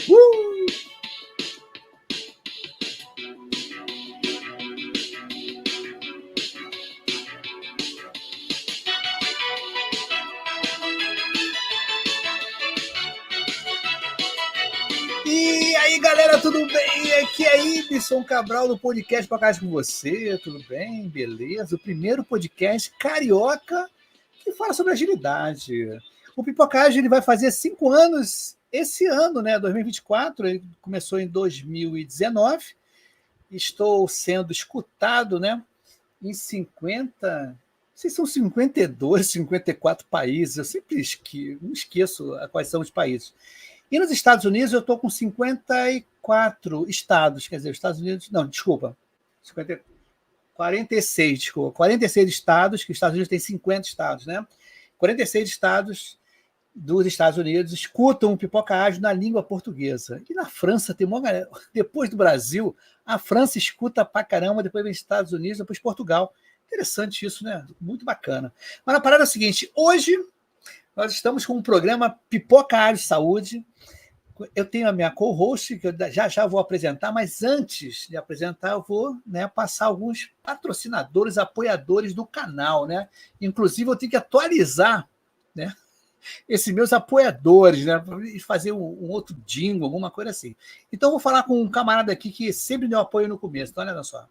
E aí, galera, tudo bem? Aqui é Ibson Cabral do podcast Pipocagem com você. Tudo bem? Beleza? O primeiro podcast carioca que fala sobre agilidade. O Pipocagem ele vai fazer 5 anos esse ano, né? 2024. Ele começou em 2019. Estou sendo escutado, né? Em 50... Não sei se são 52, 54 países. Eu sempre esqueço quais são os países. E nos Estados Unidos eu estou com 54 estados, quer dizer, os Estados Unidos... Não, desculpa. 46 estados, que os Estados Unidos tem 50 estados, né? 46 estados dos Estados Unidos escutam o Pipoca Ágil na língua portuguesa. E na França tem uma galera. Depois do Brasil, a França escuta pra caramba, depois vem os Estados Unidos, depois Portugal. Interessante isso, né? Muito bacana. Mas a parada é a seguinte, hoje nós estamos com um programa Pipoca Ágil Saúde. Eu tenho a minha co-host, que eu já vou apresentar, mas antes de apresentar, eu vou, né, passar alguns patrocinadores, apoiadores do canal, né? Inclusive, eu tenho que atualizar, né, esses meus apoiadores, né? E fazer um outro jingle, alguma coisa assim. Então, eu vou falar com um camarada aqui que sempre deu apoio no começo. Então, olha só.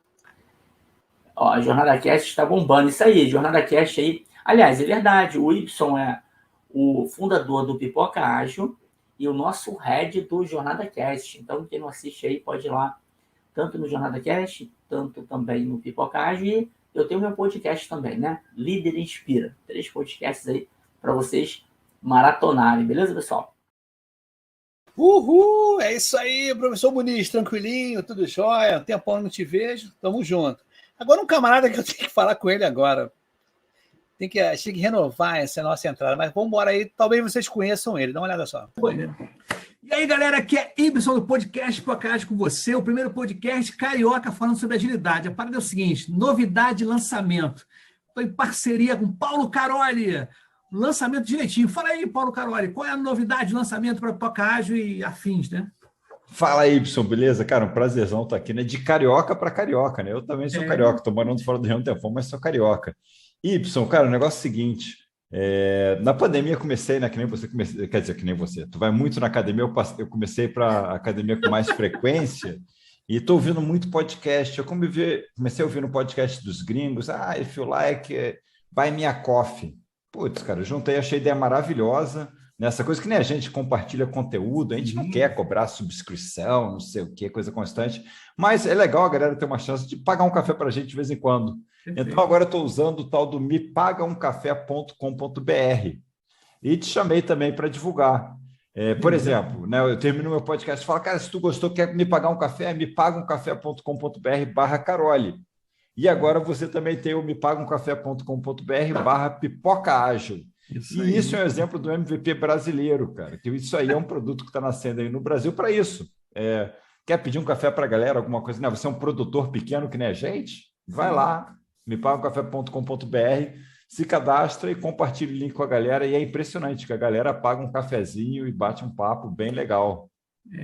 Ó, a Jornada Cast está bombando. Isso aí, Jornada Cast aí. Aliás, é verdade, o Y é o fundador do Pipoca Ágil e o nosso head do Jornada Cast. Então, quem não assiste aí pode ir lá, tanto no Jornada Cast, tanto também no Pipoca Ágil. E eu tenho meu podcast também, né? Líder Inspira. 3 podcasts aí para vocês maratonarem, beleza, pessoal? Uhul! É isso aí, professor Muniz, tranquilinho, tudo jóia, tempão não te vejo, tamo junto. Agora um camarada que eu tenho que falar com ele agora. Tem que renovar essa nossa entrada, mas vamos embora aí, talvez vocês conheçam ele, dá uma olhada só. E aí, galera, aqui é Ibson do podcast Pipocagem com você, o primeiro podcast carioca falando sobre agilidade. A parada é o seguinte, novidade de lançamento. Estou em parceria com Paulo Caroli, lançamento direitinho. Fala aí, Paulo Caroli, qual é a novidade de lançamento para Pipocagem e afins, né? Fala aí, Ibson, beleza? Cara, um prazerzão estar aqui, né? De carioca para carioca, né? Eu também sou carioca, estou morando fora do Rio há um tempão, mas sou carioca. Y, cara, o negócio é o seguinte, na pandemia eu comecei, né, que nem você, quer dizer, que nem você, tu vai muito na academia, eu comecei para academia com mais frequência e estou ouvindo muito podcast, eu comecei ouvindo podcast dos gringos, if you like, buy me a coffee. Putz, cara, eu juntei, achei a ideia maravilhosa, nessa coisa que nem a gente compartilha conteúdo, a gente não quer cobrar subscrição, não sei o que, coisa constante, mas é legal a galera ter uma chance de pagar um café para a gente de vez em quando. Perfeito. Então, agora eu estou usando o tal do mepagaumcafé.com.br e te chamei também para divulgar. Por exemplo, né, eu termino meu podcast e falo, cara, se tu gostou, quer me pagar um café, mepagaumcafé.com.br/Caroli. E agora você também tem o mepagaumcafé.com.br/Pipoca Ágil. Isso é um exemplo do MVP brasileiro, cara, que isso aí é um produto que está nascendo aí no Brasil para isso. Quer pedir um café para a galera, alguma coisa? Né? Você é um produtor pequeno que nem a gente? Vai lá, mepagaumcafé.com.br, se cadastra e compartilha o link com a galera. E é impressionante que a galera paga um cafezinho e bate um papo bem legal.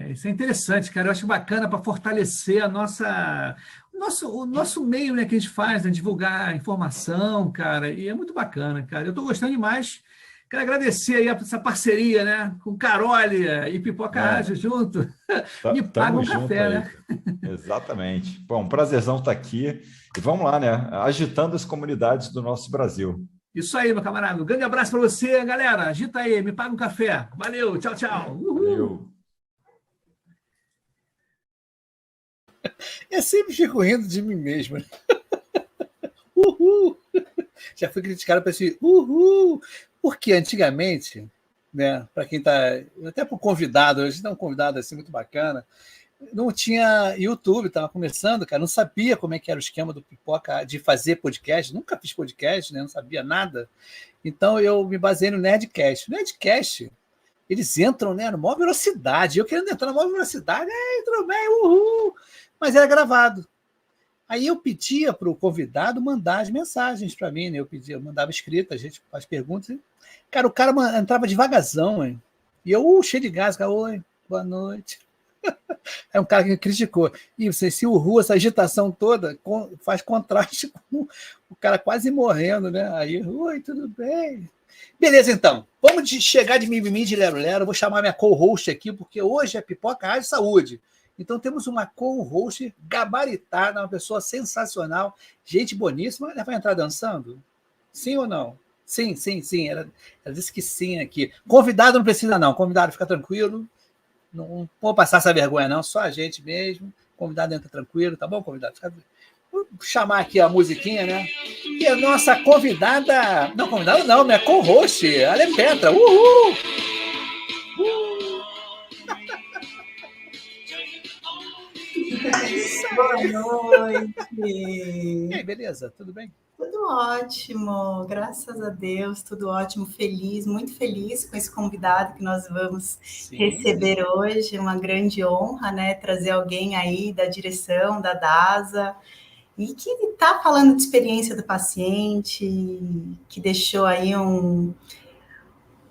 Isso é interessante, cara. Eu acho bacana para fortalecer o nosso meio, né, que a gente faz, né, divulgar informação, cara. E é muito bacana, cara. Eu estou gostando demais. Quero agradecer aí essa parceria, né, com Caroli e Pipoca Ágil junto. Me paga um café, aí, né? Exatamente. Bom, um prazerzão estar aqui. E vamos lá, né? Agitando as comunidades do nosso Brasil. Isso aí, meu camarada. Um grande abraço para você, galera. Agita aí, me paga um café. Valeu, tchau, tchau. Uhul. Valeu. Eu sempre fico rindo de mim mesmo. Uhul! Já fui criticado para esse uhul! Porque antigamente, né, para quem está, até para o convidado, hoje está um convidado assim muito bacana, não tinha YouTube, estava começando, cara, não sabia como é que era o esquema do Pipoca de fazer podcast, nunca fiz podcast, né, não sabia nada. Então eu me baseei no Nerdcast. O Nerdcast, eles entram, né, na maior velocidade. Eu querendo entrar na maior velocidade, entrou bem, uhul! Mas era gravado. Aí eu pedia para o convidado mandar as mensagens para mim, né? Eu mandava escrita, a gente faz perguntas. Cara, o cara entrava devagarzão, hein? E eu cheio de gás, cara, oi, boa noite. É um cara que criticou. E se o Ru, essa agitação toda, faz contraste com o cara quase morrendo, né? Aí, oi, tudo bem? Beleza, então. Vamos chegar de mimimi, de lero-lero. Vou chamar minha co-host aqui, porque hoje é Pipoca Rádio Saúde. Então temos uma co-host gabaritada, uma pessoa sensacional, gente boníssima. Ela vai entrar dançando? Sim ou não? Sim. Ela disse que sim aqui. Convidado não precisa, não. Convidado, fica tranquilo. Não vou passar essa vergonha, não. Só a gente mesmo. Convidado entra tranquilo, tá bom, convidado? Vou chamar aqui a musiquinha, né? E a nossa convidada. Não, convidada não, minha co-host, Ale Petra. Uhul! Boa noite. E aí, beleza? Tudo bem? Tudo ótimo, graças a Deus, tudo ótimo, feliz, muito feliz com esse convidado que nós vamos receber hoje, uma grande honra, né, trazer alguém aí da direção da DASA e que está falando de experiência do paciente, que deixou aí um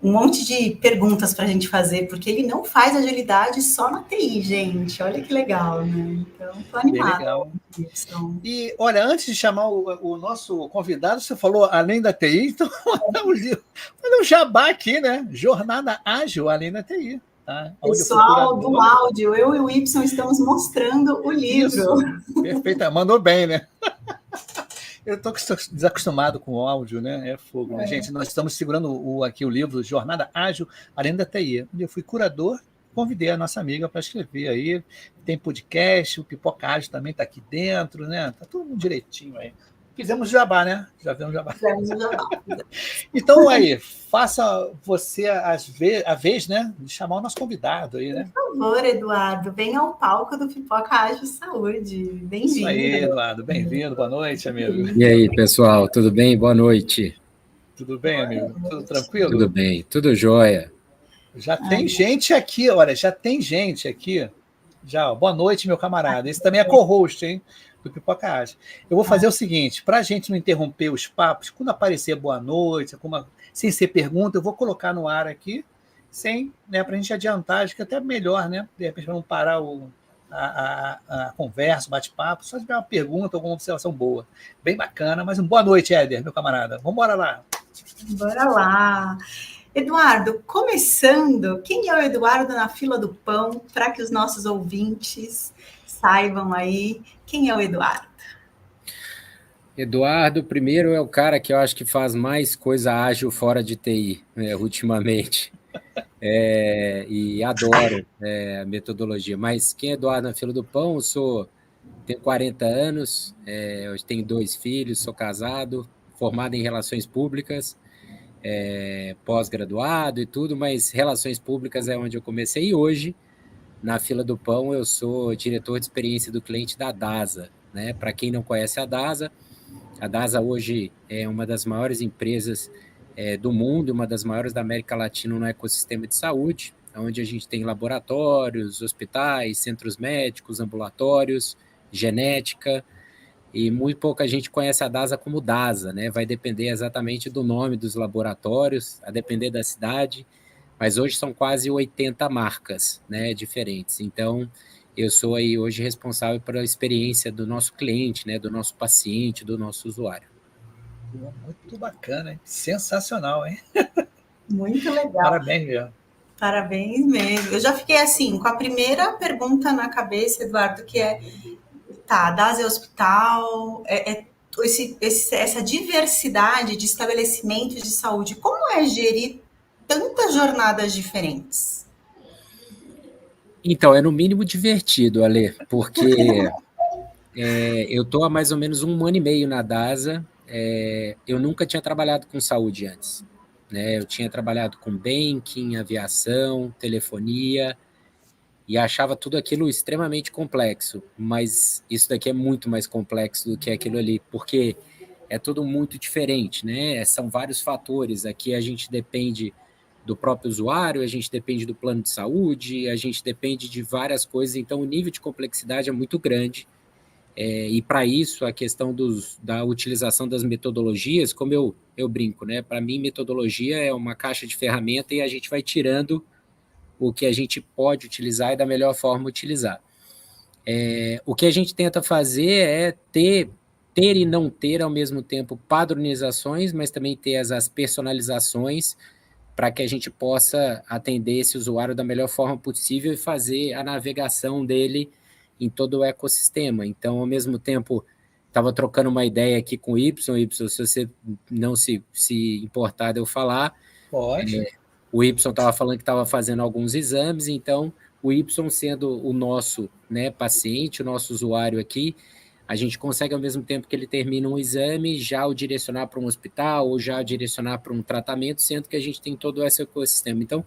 monte de perguntas para a gente fazer, porque ele não faz agilidade só na TI, gente. Olha que legal, né? Então, estou animada. Legal. E, olha, antes de chamar o nosso convidado, você falou além da TI, então olha o jabá aqui, né? Jornada Ágil além da TI. Tá? Pessoal do áudio, eu e o Y estamos mostrando o livro. Isso. Perfeito, mandou bem, né? Eu estou desacostumado com o áudio, né? É fogo, né? Gente, nós estamos segurando aqui o livro Jornada Ágil, além da TI. Eu fui curador, convidei a nossa amiga para escrever aí. Tem podcast, o Pipoca Ágil também está aqui dentro, né? Está tudo direitinho aí. Fizemos jabá, né? Já vimos jabá. Então, aí, faça você a vez, né? De chamar o nosso convidado aí, né? Por favor, Eduardo, venha ao palco do Pipoca Ágil Saúde. Bem-vindo. Isso aí, Eduardo. Bem-vindo. Boa noite, amigo. E aí, pessoal, tudo bem? Boa noite. Tudo bem, amigo? Tudo tranquilo? Tudo bem, tudo jóia. Já tem gente aqui, olha, já tem gente aqui. Já, ó. Boa noite, meu camarada. Esse também é co-host, hein? Do Pipoca Ágil. Eu vou fazer o seguinte, para a gente não interromper os papos, quando aparecer boa noite, sem ser pergunta, eu vou colocar no ar aqui, né, para a gente adiantar, acho que até melhor, né? De repente, para não parar a conversa, o bate-papo, só tiver uma pergunta, alguma observação boa. Bem bacana, mas boa noite, Éder, meu camarada. Vamos embora lá. Bora lá. Eduardo, começando, quem é o Eduardo na fila do pão, para que os nossos ouvintes saibam aí quem é o Eduardo? Eduardo, primeiro, é o cara que eu acho que faz mais coisa ágil fora de TI, né, ultimamente. E adoro a metodologia. Mas quem é Eduardo na fila do pão? Tenho 40 anos, eu tenho 2 filhos, sou casado, formado em relações públicas, pós-graduado e tudo, mas relações públicas é onde eu comecei. E hoje, na fila do pão, eu sou diretor de experiência do cliente da DASA. Né? Para quem não conhece a DASA hoje é uma das maiores empresas do mundo, uma das maiores da América Latina no ecossistema de saúde, onde a gente tem laboratórios, hospitais, centros médicos, ambulatórios, genética, e muito pouca gente conhece a DASA como DASA, né? Vai depender exatamente do nome dos laboratórios, a depender da cidade, mas hoje são quase 80 marcas, né, diferentes. Então, eu sou aí hoje responsável pela experiência do nosso cliente, né, do nosso paciente, do nosso usuário. Muito bacana, hein? Sensacional, hein? Muito legal. Parabéns, Leandro. Parabéns mesmo. Eu já fiquei assim, com a primeira pergunta na cabeça, Eduardo, que DASA é hospital, essa diversidade de estabelecimentos de saúde, como é gerir tantas jornadas diferentes? Então, é no mínimo divertido, Ale, porque eu estou há mais ou menos 1 ano e meio na DASA, eu nunca tinha trabalhado com saúde antes, né? Eu tinha trabalhado com banking, aviação, telefonia, e achava tudo aquilo extremamente complexo, mas isso daqui é muito mais complexo do que aquilo ali, porque é tudo muito diferente, né? São vários fatores, aqui a gente depende do próprio usuário, a gente depende do plano de saúde, a gente depende de várias coisas, então o nível de complexidade é muito grande, e para isso a questão da utilização das metodologias, como eu brinco, né? Para mim metodologia é uma caixa de ferramenta e a gente vai tirando o que a gente pode utilizar e da melhor forma utilizar. O que a gente tenta fazer é ter e não ter ao mesmo tempo padronizações, mas também ter as personalizações para que a gente possa atender esse usuário da melhor forma possível e fazer a navegação dele em todo o ecossistema. Então, ao mesmo tempo, estava trocando uma ideia aqui com o Y, se você não se importar de eu falar. Pode. O Y estava falando que estava fazendo alguns exames, então o Y sendo o nosso, né, paciente, o nosso usuário aqui, a gente consegue, ao mesmo tempo que ele termina um exame, já o direcionar para um hospital ou já o direcionar para um tratamento, sendo que a gente tem todo esse ecossistema. Então,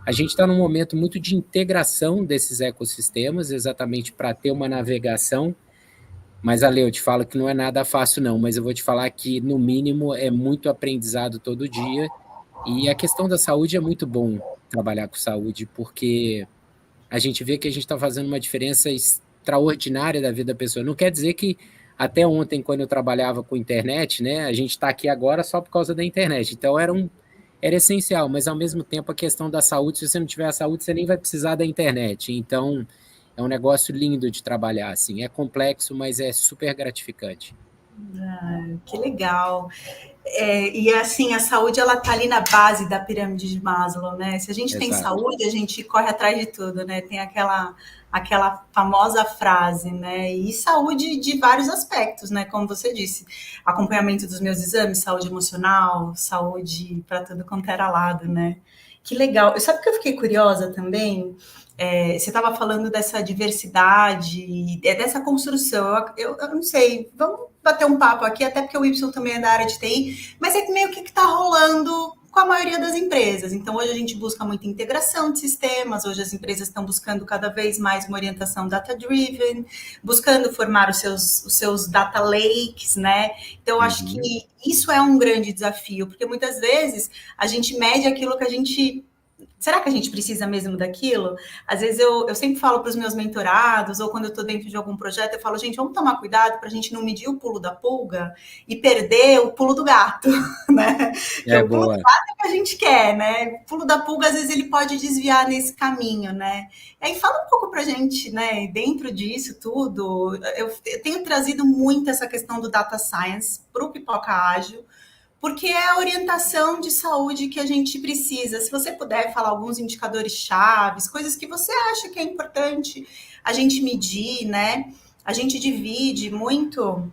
a gente está num momento muito de integração desses ecossistemas, exatamente para ter uma navegação. Mas, Ale, eu te falo que não é nada fácil, não, mas eu vou te falar que, no mínimo, é muito aprendizado todo dia. E a questão da saúde é muito bom trabalhar com saúde, porque a gente vê que a gente está fazendo uma diferença extraordinária da vida da pessoa. Não quer dizer que até ontem, quando eu trabalhava com internet, né, a gente está aqui agora só por causa da internet. Então, era essencial, mas, ao mesmo tempo, a questão da saúde, se você não tiver a saúde, você nem vai precisar da internet. Então, é um negócio lindo de trabalhar, assim. É complexo, mas é super gratificante. Que legal. E assim, a saúde, ela tá ali na base da pirâmide de Maslow, né? Se a gente tem saúde, a gente corre atrás de tudo, né? Tem aquela famosa frase, né? E saúde de vários aspectos, né? Como você disse, acompanhamento dos meus exames, saúde emocional, saúde para tudo quanto era lado, né? Que legal. Sabe que eu fiquei curiosa também? Você estava falando dessa diversidade, dessa construção. Eu não sei, vamos bater um papo aqui, até porque o Y também é da área de TI, mas é meio que está rolando com a maioria das empresas. Então, hoje a gente busca muita integração de sistemas, hoje as empresas estão buscando cada vez mais uma orientação data-driven, buscando formar os seus data lakes, né? Então, eu acho que isso é um grande desafio, porque muitas vezes a gente mede aquilo que a gente... Será que a gente precisa mesmo daquilo? Às vezes eu sempre falo para os meus mentorados, ou quando eu estou dentro de algum projeto, eu falo, gente, vamos tomar cuidado para a gente não medir o pulo da pulga e perder o pulo do gato, né? Porque o pulo do gato é o que a gente quer, né? O pulo da pulga, às vezes, ele pode desviar nesse caminho, né? E aí fala um pouco para a gente, né? Dentro disso tudo, eu tenho trazido muito essa questão do data science para o Pipoca Ágil, porque é a orientação de saúde que a gente precisa. Se você puder falar alguns indicadores chaves, coisas que você acha que é importante a gente medir, né? A gente divide muito,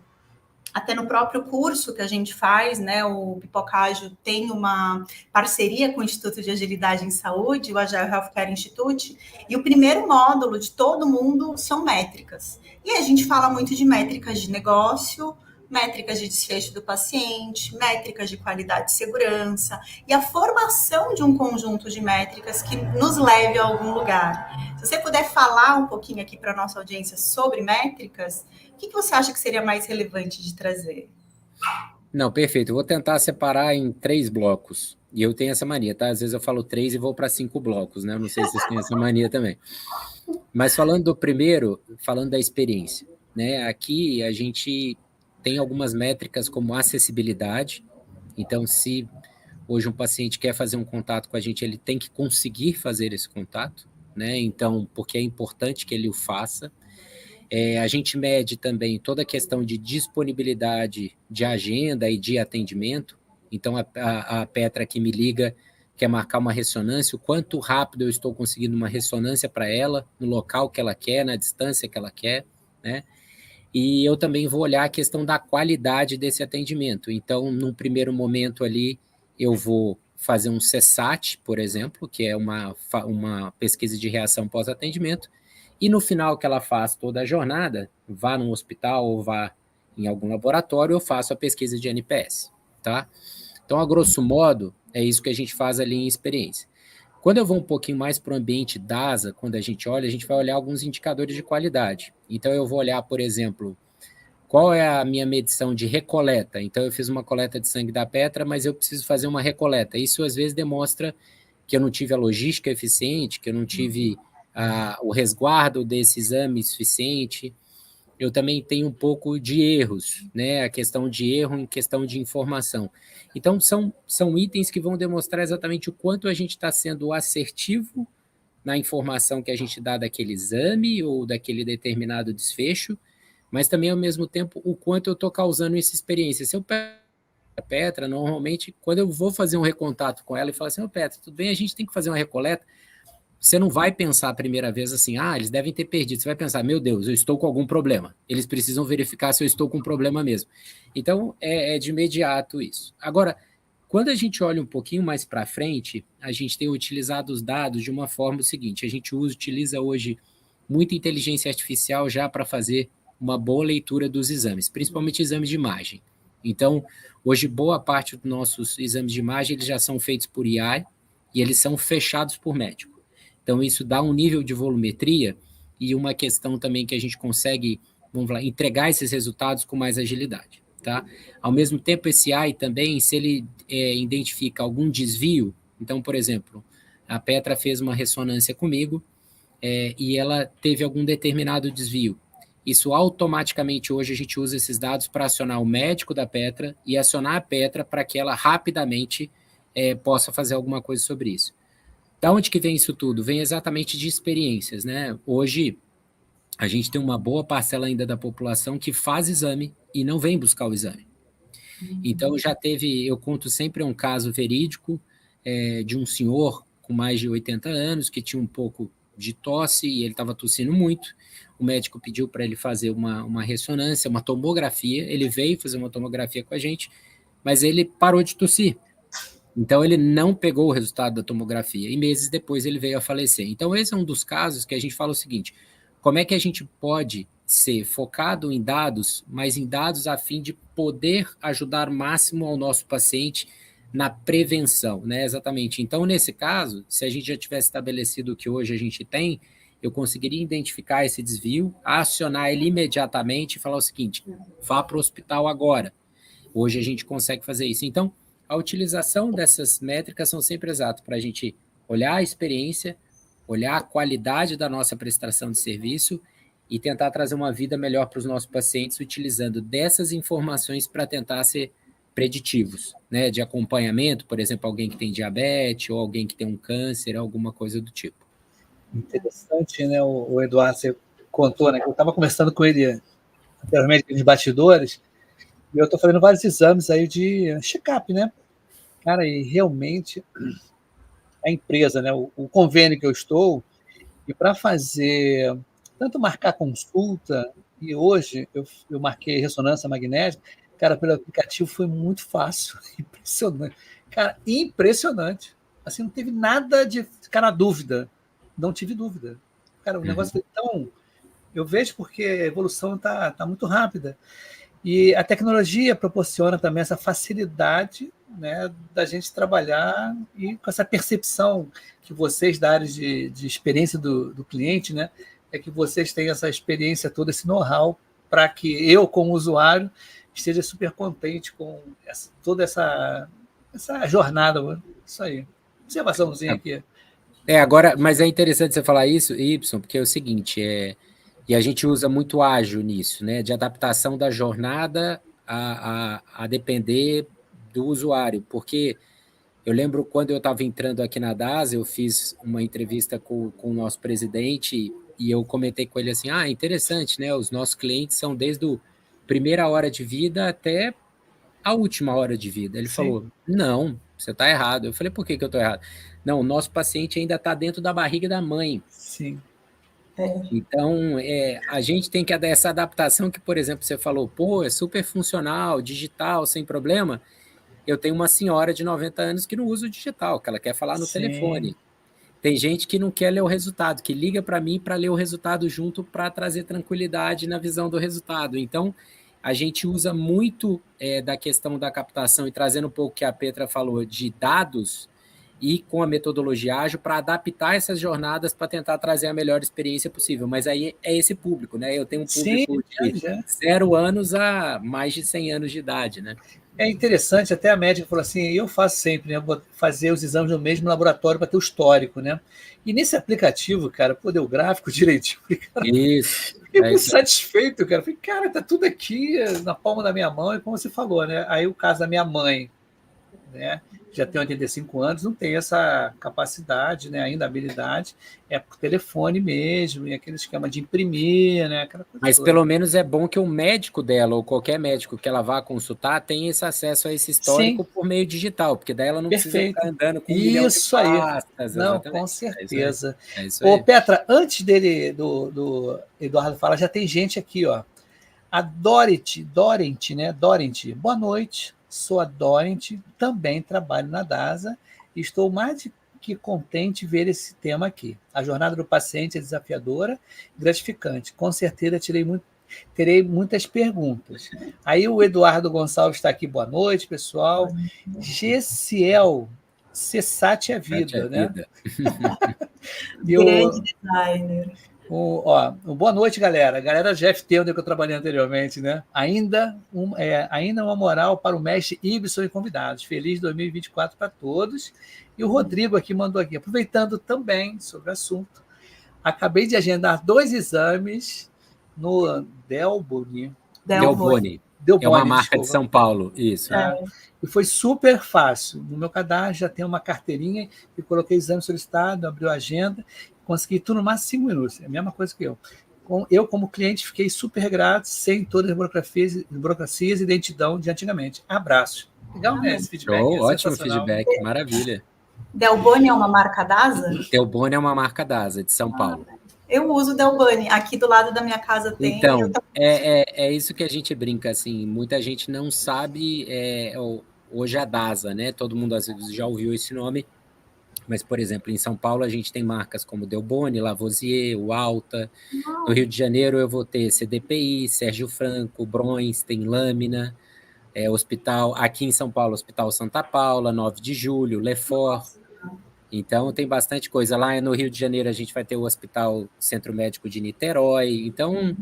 até no próprio curso que a gente faz, né? O Pipoca Ágil tem uma parceria com o Instituto de Agilidade em Saúde, o Agile Healthcare Institute, e o primeiro módulo de todo mundo são métricas. E a gente fala muito de métricas de negócio, métricas de desfecho do paciente, métricas de qualidade e segurança, e a formação de um conjunto de métricas que nos leve a algum lugar. Se você puder falar um pouquinho aqui para a nossa audiência sobre métricas, o que você acha que seria mais relevante de trazer? Não, perfeito. Eu vou tentar separar em 3 blocos. E eu tenho essa mania, tá? Às vezes eu falo 3 e vou para 5 blocos, né? Eu não sei se vocês têm essa mania também. Mas falando do primeiro, falando da experiência, né? Aqui a gente tem algumas métricas como acessibilidade. Então, se hoje um paciente quer fazer um contato com a gente, ele tem que conseguir fazer esse contato, né? Então, porque é importante que ele o faça. A gente mede também toda a questão de disponibilidade de agenda e de atendimento. Então, a Petra que me liga, quer marcar uma ressonância, o quanto rápido eu estou conseguindo uma ressonância para ela, no local que ela quer, na distância que ela quer, né? E eu também vou olhar a questão da qualidade desse atendimento. Então, num primeiro momento ali, eu vou fazer um CSAT, por exemplo, que é uma pesquisa de reação pós-atendimento, e no final que ela faz toda a jornada, vá num hospital ou vá em algum laboratório, eu faço a pesquisa de NPS, tá? Então, a grosso modo, é isso que a gente faz ali em experiência. Quando eu vou um pouquinho mais para o ambiente DASA, quando a gente olha, a gente vai olhar alguns indicadores de qualidade. Então, eu vou olhar, por exemplo, qual é a minha medição de recoleta. Então, eu fiz uma coleta de sangue da Petra, mas eu preciso fazer uma recoleta. Isso, às vezes, demonstra que eu não tive a logística eficiente, que eu não tive o resguardo desse exame suficiente. Eu também tenho um pouco de erros, né? A questão de erro em questão de informação. Então, são itens que vão demonstrar exatamente o quanto a gente está sendo assertivo na informação que a gente dá daquele exame ou daquele determinado desfecho, mas também, ao mesmo tempo, o quanto eu estou causando essa experiência. Se eu pego a Petra, normalmente, quando eu vou fazer um recontato com ela e falo assim, Petra, tudo bem, a gente tem que fazer uma recoleta, você não vai pensar a primeira vez assim, eles devem ter perdido. Você vai pensar, meu Deus, eu estou com algum problema. Eles precisam verificar se eu estou com um problema mesmo. Então, é de imediato isso. Agora, quando a gente olha um pouquinho mais para frente, a gente tem utilizado os dados de uma forma seguinte, a gente utiliza hoje muita inteligência artificial já para fazer uma boa leitura dos exames, principalmente exames de imagem. Então, hoje, boa parte dos nossos exames de imagem eles já são feitos por AI e eles são fechados por médico. Então, isso dá um nível de volumetria e uma questão também que a gente consegue, vamos lá, entregar esses resultados com mais agilidade. Tá? Ao mesmo tempo, esse AI também, se ele identifica algum desvio, então, por exemplo, a Petra fez uma ressonância comigo e ela teve algum determinado desvio. Isso automaticamente hoje a gente usa esses dados para acionar o médico da Petra e acionar a Petra para que ela rapidamente possa fazer alguma coisa sobre isso. Da onde que vem isso tudo? Vem exatamente de experiências, né? Hoje, a gente tem uma boa parcela ainda da população que faz exame e não vem buscar o exame. Então, eu conto sempre um caso verídico de um senhor com mais de 80 anos que tinha um pouco de tosse e ele estava tossindo muito. O médico pediu para ele fazer uma ressonância, uma tomografia. Ele veio fazer uma tomografia com a gente, mas ele parou de tossir. Então, ele não pegou o resultado da tomografia e meses depois ele veio a falecer. Então, esse é um dos casos que a gente fala o seguinte, como é que a gente pode ser focado em dados, mas em dados a fim de poder ajudar o máximo ao nosso paciente na prevenção, né? Exatamente. Então, nesse caso, se a gente já tivesse estabelecido o que hoje a gente tem, eu conseguiria identificar esse desvio, acionar ele imediatamente e falar o seguinte, vá para o hospital agora. Hoje a gente consegue fazer isso. Então, a utilização dessas métricas são sempre exatas para a gente olhar a experiência, olhar a qualidade da nossa prestação de serviço e tentar trazer uma vida melhor para os nossos pacientes utilizando dessas informações para tentar ser preditivos, né, de acompanhamento, por exemplo, alguém que tem diabetes ou alguém que tem um câncer, alguma coisa do tipo. Interessante, né, o Eduardo, você contou, né, que eu estava conversando com ele anteriormente nos bastidores, e eu estou fazendo vários exames aí de check-up, né? Cara, e realmente a empresa, né, o convênio que eu estou, e para fazer, tanto marcar consulta, e hoje eu marquei ressonância magnética, cara, pelo aplicativo foi muito fácil, impressionante. Cara, impressionante. Assim, não teve nada de ficar na dúvida. Não tive dúvida. Cara, o negócio foi tão... Eu vejo porque a evolução está muito rápida. E a tecnologia proporciona também essa facilidade, né, da gente trabalhar e com essa percepção que vocês, da área de experiência do cliente, né, é que vocês têm essa experiência toda, esse know-how, para que eu, como usuário, esteja super contente com toda essa jornada. Isso aí. Observaçãozinha aqui. Agora, mas é interessante você falar isso, Y, porque é o seguinte, e a gente usa muito ágil nisso, né? De adaptação da jornada a depender do usuário, porque eu lembro quando eu estava entrando aqui na DASA, eu fiz uma entrevista com o nosso presidente e eu comentei com ele assim, interessante, né? Os nossos clientes são desde a primeira hora de vida até a última hora de vida. Ele falou, não, você está errado. Eu falei, por que eu estou errado? Não, o nosso paciente ainda está dentro da barriga da mãe. Sim. Então, a gente tem que dar essa adaptação que, por exemplo, você falou, é super funcional, digital, sem problema. Eu tenho uma senhora de 90 anos que não usa o digital, que ela quer falar no telefone. Tem gente que não quer ler o resultado, que liga para mim para ler o resultado junto para trazer tranquilidade na visão do resultado. Então, a gente usa muito da questão da captação e trazendo um pouco o que a Petra falou de dados e com a metodologia ágil para adaptar essas jornadas para tentar trazer a melhor experiência possível. Mas aí é esse público, né? Eu tenho um público de 0 anos a mais de 100 anos de idade, né? É interessante, até a médica falou assim, eu faço sempre, né? Vou fazer os exames no mesmo laboratório para ter o histórico, né? E nesse aplicativo, cara, deu o gráfico direitinho. Cara, isso. Fiquei muito satisfeito, cara. Falei, cara, tá tudo aqui na palma da minha mão, e como você falou, né? Aí o caso da minha mãe, né? Já tem 85 anos, não tem essa capacidade, né? Ainda habilidade, é por telefone mesmo, e aquele esquema de imprimir, né? Aquela coisa Mas toda. pelo menos é bom que o médico dela, ou qualquer médico que ela vá consultar, tenha esse acesso a esse histórico por meio digital, porque daí ela não precisa ficar andando com 1 milhão de Isso aí. pastas. Não, Exatamente. com certeza. É isso Ô, aí. Petra, antes do Eduardo falar, já tem gente aqui, ó. A Dorothy, né? Dorothy, boa noite. Sou a Dorothy, também trabalho na DASA e estou mais que contente ver esse tema aqui. A jornada do paciente é desafiadora e gratificante. Com certeza terei muitas perguntas. Aí o Eduardo Gonçalves está aqui, boa noite, pessoal. Gessiel, Cessate é vida, né? Grande designer. Boa noite, galera. Galera Jeff T, onde eu trabalhei anteriormente, né? Ainda uma moral para o mestre Ibson e convidados. Feliz 2024 para todos. E o Rodrigo aqui mandou aqui, aproveitando também sobre o assunto. Acabei de agendar 2 exames no Delboni. É uma marca de São Paulo, isso. Tá? E foi super fácil. No meu cadastro já tem uma carteirinha e coloquei exame solicitado, abriu a agenda, consegui tudo no máximo 5 minutos. É a mesma coisa que eu. Eu, como cliente, fiquei super grato, sem todas as burocracias e identidade de antigamente. Abraço. Legal, né? Esse feedback. Ótimo feedback, maravilha. Delboni é uma marca DASA? Delboni é uma marca DASA, de São Paulo. Eu uso Delboni, aqui do lado da minha casa tem. Então, é isso que a gente brinca, assim, muita gente não sabe, hoje a DASA, né? Todo mundo às vezes já ouviu esse nome, mas, por exemplo, em São Paulo a gente tem marcas como Delboni, Lavoisier, o Alta. No Rio de Janeiro eu vou ter CDPI, Sérgio Franco, Bronx, tem Lâmina, Hospital, aqui em São Paulo, Hospital Santa Paula, 9 de Julho, Lefort. Então, tem bastante coisa. Lá no Rio de Janeiro, a gente vai ter o Hospital Centro Médico de Niterói. Então,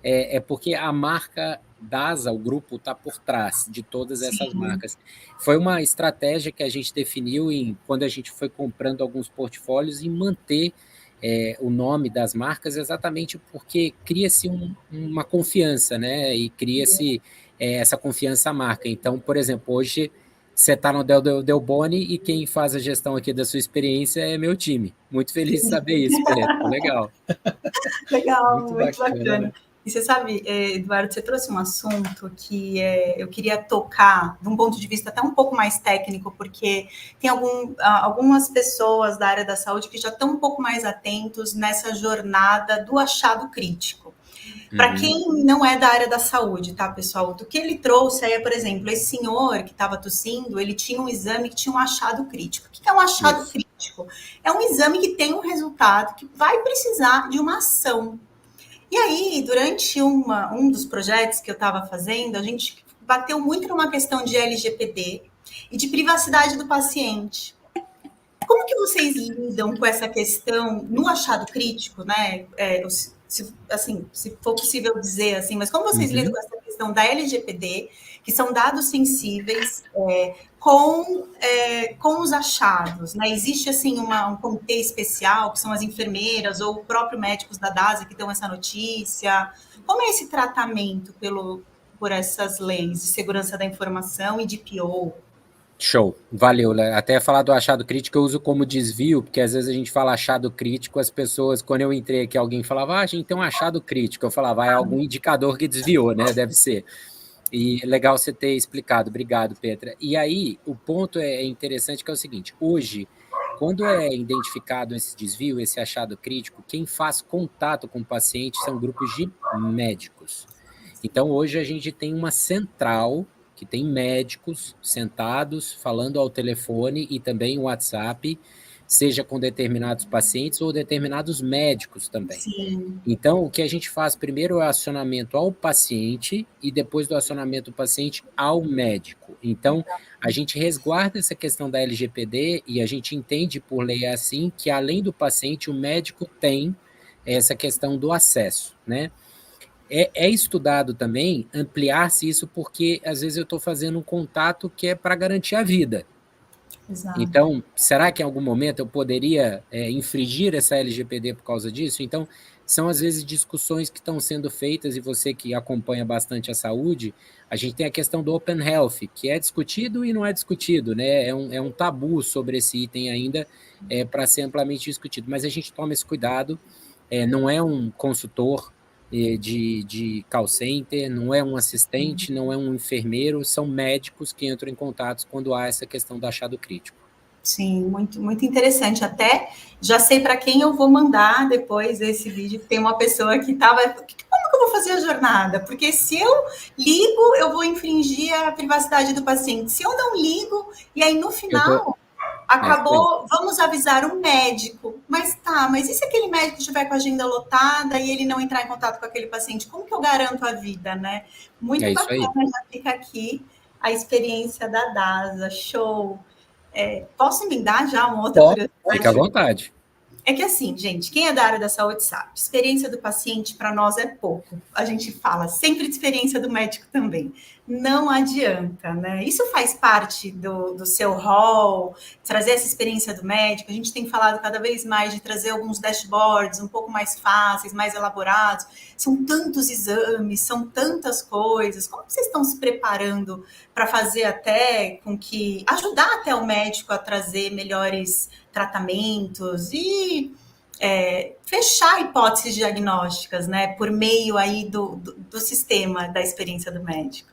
é porque a marca DASA, o grupo, está por trás de todas essas marcas. Foi uma estratégia que a gente definiu quando a gente foi comprando alguns portfólios e manter o nome das marcas, exatamente porque cria-se uma confiança, né? E cria-se essa confiança à marca. Então, por exemplo, hoje você está no Delboni e quem faz a gestão aqui da sua experiência é meu time. Muito feliz de saber isso, Pedro. Legal. Legal, muito bacana. E você sabe, Eduardo, você trouxe um assunto que eu queria tocar de um ponto de vista até um pouco mais técnico, porque tem algumas pessoas da área da saúde que já estão um pouco mais atentos nessa jornada do achado crítico. Para quem não é da área da saúde, tá, pessoal? Do que ele trouxe aí, por exemplo, esse senhor que estava tossindo, ele tinha um exame que tinha um achado crítico. O que é um achado crítico? É um exame que tem um resultado que vai precisar de uma ação. E aí, durante um dos projetos que eu estava fazendo, a gente bateu muito numa questão de LGPD e de privacidade do paciente. Como que vocês lidam com essa questão no achado crítico, né? Se for possível dizer assim, mas como vocês lidam com essa questão da LGPD, que são dados sensíveis, com os achados, né? Existe assim um comitê especial, que são as enfermeiras ou o próprio médicos da DASA que dão essa notícia. Como é esse tratamento por essas leis de segurança da informação e de DPO? Show, valeu. Até falar do achado crítico eu uso como desvio, porque às vezes a gente fala achado crítico, as pessoas, quando eu entrei aqui, alguém falava, a gente tem um achado crítico. Eu falava, é algum indicador que desviou, né? Deve ser. E legal você ter explicado, obrigado, Petra. E aí, o ponto é interessante que é o seguinte, hoje, quando é identificado esse desvio, esse achado crítico, quem faz contato com o paciente são grupos de médicos. Então, hoje a gente tem uma central que tem médicos sentados, falando ao telefone e também o WhatsApp, seja com determinados pacientes ou determinados médicos também. Sim. Então, o que a gente faz primeiro é o acionamento ao paciente e depois do acionamento do paciente ao médico. Então, a gente resguarda essa questão da LGPD e a gente entende por lei assim que, além do paciente, o médico tem essa questão do acesso, né? É estudado também ampliar-se isso porque, às vezes, eu estou fazendo um contato que é para garantir a vida. Exato. Então, será que em algum momento eu poderia infringir essa LGPD por causa disso? Então, são às vezes discussões que estão sendo feitas, e você que acompanha bastante a saúde, a gente tem a questão do Open Health, que é discutido e não é discutido, né? É um tabu sobre esse item ainda para ser amplamente discutido, mas a gente toma esse cuidado, não é um consultor de call center, não é um assistente, não é um enfermeiro, são médicos que entram em contato quando há essa questão do achado crítico. Sim, muito, muito interessante. Até já sei para quem eu vou mandar depois esse vídeo. Tem uma pessoa que estava. Como que eu vou fazer a jornada? Porque se eu ligo, eu vou infringir a privacidade do paciente. Se eu não ligo, e aí no final acabou, vamos avisar um médico. Mas e se aquele médico estiver com a agenda lotada e ele não entrar em contato com aquele paciente? Como que eu garanto a vida, né? Muito bacana, já fica aqui a experiência da DASA. Show! Posso emendar já uma outra curiosidade? Fica à vontade. É que assim, gente, quem é da área da saúde sabe, experiência do paciente para nós é pouco. A gente fala sempre de experiência do médico também. Não adianta, né? Isso faz parte do seu rol, trazer essa experiência do médico. A gente tem falado cada vez mais de trazer alguns dashboards um pouco mais fáceis, mais elaborados. São tantos exames, são tantas coisas. Como vocês estão se preparando para fazer até com que... ajudar até o médico a trazer melhores tratamentos e fechar hipóteses diagnósticas, né, por meio aí do sistema da experiência do médico?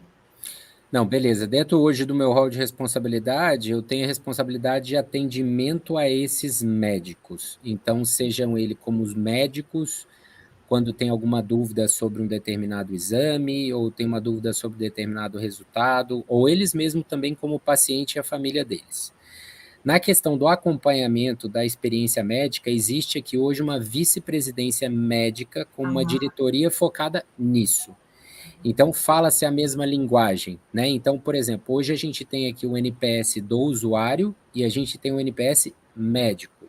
Não, beleza. Dentro hoje do meu rol de responsabilidade, eu tenho a responsabilidade de atendimento a esses médicos. Então, sejam eles como os médicos, quando tem alguma dúvida sobre um determinado exame, ou tem uma dúvida sobre determinado resultado, ou eles mesmos também como paciente e a família deles. Na questão do acompanhamento da experiência médica, existe aqui hoje uma vice-presidência médica com uma diretoria focada nisso. Então, fala-se a mesma linguagem, né? Então, por exemplo, hoje a gente tem aqui o NPS do usuário e a gente tem o NPS médico.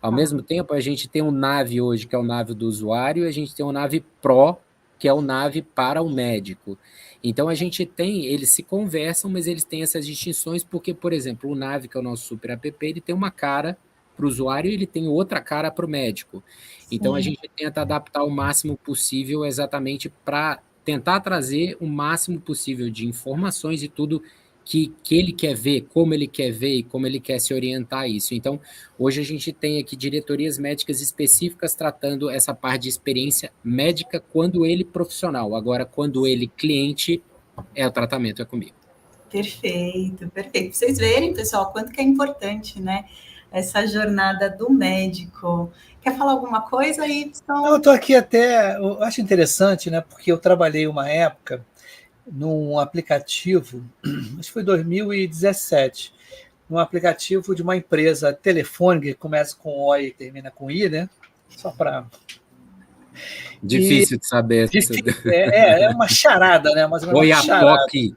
Ao mesmo tempo, a gente tem o NAV hoje, que é o NAV do usuário, e a gente tem o NAV Pro, que é o NAV para o médico. Então, a gente tem, eles se conversam, mas eles têm essas distinções, porque, por exemplo, o NAV, que é o nosso super app, ele tem uma cara para o usuário e ele tem outra cara para o médico. Então, a gente tenta adaptar o máximo possível exatamente para tentar trazer o máximo possível de informações e tudo que ele quer ver, como ele quer ver e como ele quer se orientar a isso. Então, hoje a gente tem aqui diretorias médicas específicas tratando essa parte de experiência médica quando ele profissional. Agora, quando ele cliente, o tratamento é comigo. Perfeito, perfeito. Vocês verem, pessoal, quanto que é importante, né? Essa jornada do médico. Quer falar alguma coisa aí? Eu estou aqui eu acho interessante, né? Porque eu trabalhei uma época num aplicativo, acho que foi 2017, num aplicativo de uma empresa telefônica que começa com O e termina com I, né? Só para... Difícil de saber. É uma charada, né? Mas Oi, a POC.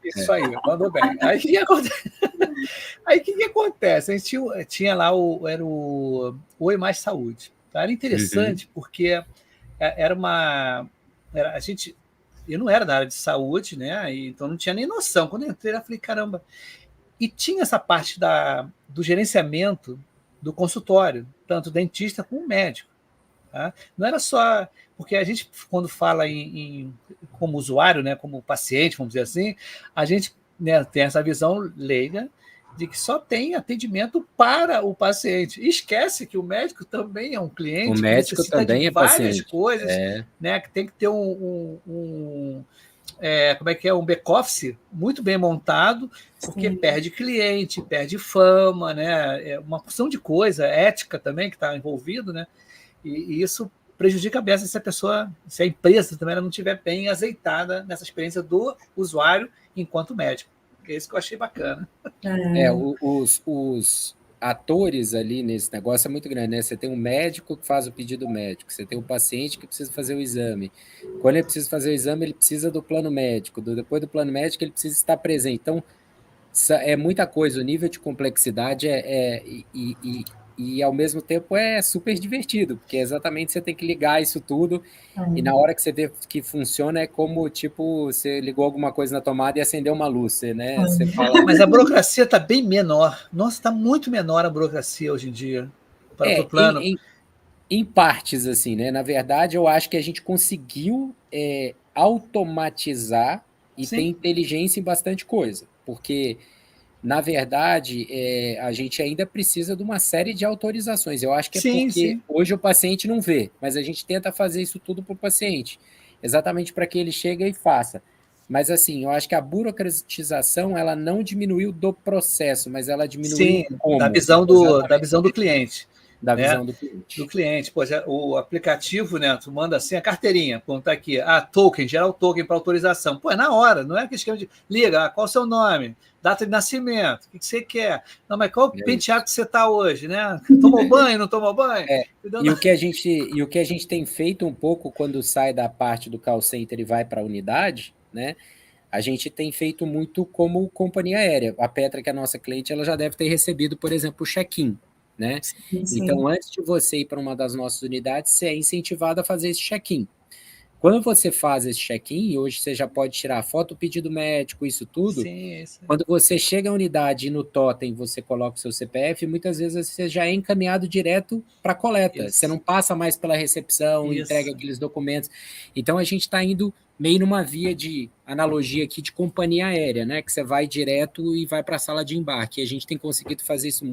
Isso aí, mandou bem. Aí o que acontece? A gente tinha lá era o Oi Mais Saúde. Tá? Era interessante porque a gente... Eu não era da área de saúde, né? Então não tinha nem noção. Quando eu entrei, eu falei, caramba. E tinha essa parte do gerenciamento do consultório, tanto dentista como médico. Tá? Não era só... Porque a gente, quando fala como usuário, né, como paciente, vamos dizer assim, a gente, né, tem essa visão leiga de que só tem atendimento para o paciente. E esquece que o médico também é um cliente. O médico também é várias paciente. Coisas, né, que tem que ter um back-office muito bem montado, porque perde cliente, perde fama, né? É uma porção de coisa, ética também que está envolvido, né? E isso prejudica a beça se a empresa também não estiver bem azeitada nessa experiência do usuário enquanto médico. É isso que eu achei bacana. Os atores ali nesse negócio é muito grande, né? Você tem um médico que faz o pedido médico, você tem um paciente que precisa fazer o exame. Quando ele precisa fazer o exame, ele precisa do plano médico. Depois do plano médico, ele precisa estar presente. Então, é muita coisa. O nível de complexidade e e ao mesmo tempo é super divertido, porque exatamente você tem que ligar isso tudo, e na hora que você vê que funciona é como, tipo, você ligou alguma coisa na tomada e acendeu uma luz, né? Você fala... Mas a burocracia está bem menor. Nossa, está muito menor a burocracia hoje em dia para o plano. Em partes, assim, né? Na verdade, eu acho que a gente conseguiu automatizar e ter inteligência em bastante coisa, porque... Na verdade, a gente ainda precisa de uma série de autorizações. Eu acho que é porque hoje o paciente não vê, mas a gente tenta fazer isso tudo para o paciente, exatamente para que ele chegue e faça. Mas, assim, eu acho que a burocratização, ela não diminuiu do processo, mas ela diminuiu como? Da visão do cliente. Da visão do cliente. Do cliente. Pois o aplicativo, né, tu manda assim a carteirinha, quando tá aqui, token, gerar o token para autorização. Pô, é na hora, não é aquele esquema de liga, qual o seu nome? Data de nascimento, o que você quer? Não, mas qual penteado que você está hoje, né? Tomou banho, não tomou banho? E o que a gente tem feito um pouco quando sai da parte do call center e vai para a unidade, né? A gente tem feito muito como companhia aérea. A Petra, que é a nossa cliente, ela já deve ter recebido, por exemplo, o check-in, né? Sim. Então, antes de você ir para uma das nossas unidades, você é incentivado a fazer esse check-in. Quando você faz esse check-in, hoje você já pode tirar foto, pedido médico, isso tudo. Sim. Quando você chega à unidade e no totem você coloca o seu CPF, muitas vezes você já é encaminhado direto para a coleta. Isso. Você não passa mais pela recepção, entrega aqueles documentos. Então, a gente está indo meio numa via de analogia aqui de companhia aérea, né? Que você vai direto e vai para a sala de embarque. E a gente tem conseguido fazer isso